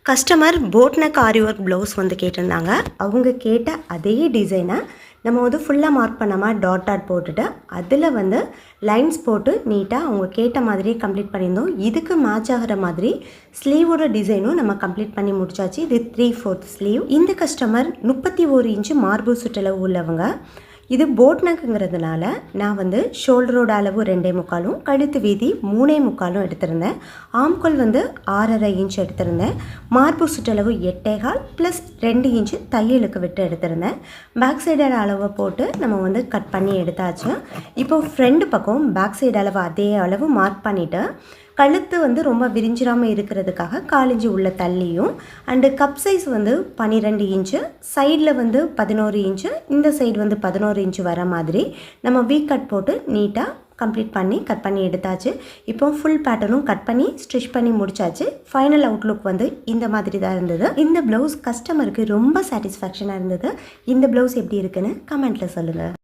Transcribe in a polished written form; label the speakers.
Speaker 1: Customer boat neck ஆரி work blouse வந்து கேட்டிருந்தாங்க. அவங்க கேட்ட அதே டிசைனை நம்ம வந்து ஃபுல்லாக மார்க் பண்ணாமல் டாட் போட்டுட்டு அதில் வந்து லைன்ஸ் போட்டு நீட்டாக அவங்க கேட்ட மாதிரி கம்ப்ளீட் பண்ணியிருந்தோம். இதுக்கு மேட்ச் ஆகிற மாதிரி ஸ்லீவோட டிசைனும் நம்ம கம்ப்ளீட் பண்ணி முடிச்சாச்சு. இது 3/4 ஸ்லீவ். இந்த கஸ்டமர் 31 இன்ச்சு மார்பு சுற்றளவு உள்ளவங்க. இது போட் நெக்குங்கிறதுனால நான் வந்து ஷோல்டரோட அளவு 2.75, கழுத்து வீதி 3.75 எடுத்திருந்தேன். ஆம்கோல் வந்து 6.5 இன்ச் எடுத்திருந்தேன். மார்பு சுற்றளவு 8.25 ப்ளஸ் 2 இன்ச்சு தையலுக்கு விட்டு எடுத்திருந்தேன். பேக் சைடோட அளவை போட்டு நம்ம வந்து கட் பண்ணி எடுத்தாச்சு. இப்போ ஃப்ரண்ட் பக்கம் பேக் சைடு அளவு அதே அளவு மார்க் பண்ணிவிட்டு கழுத்து வந்து ரொம்ப விரிஞ்சிடாமல் இருக்கிறதுக்காக 4 இன்ச்சு உள்ள தள்ளியும் அண்டு கப் சைஸ் வந்து 12 இன்ச்சு, சைடில் வந்து 11 இன்ச்சு, இந்த சைடு வந்து 11 இன்ச்சு வர மாதிரி நம்ம வீ கட் போட்டு நீட்டாக கம்ப்ளீட் பண்ணி கட் பண்ணி எடுத்தாச்சு. இப்போ ஃபுல் பேட்டர்னும் கட் பண்ணி ஸ்டிச் பண்ணி முடிச்சாச்சு. ஃபைனல் அவுட்லுக் வந்து இந்த மாதிரி தான் இருந்தது. இந்த ப்ளவுஸ் கஸ்டமருக்கு ரொம்ப சாட்டிஸ்ஃபேக்ஷனாக இருந்தது. இந்த ப்ளவுஸ் எப்படி இருக்குன்னு கமெண்ட்டில் சொல்லுங்கள்.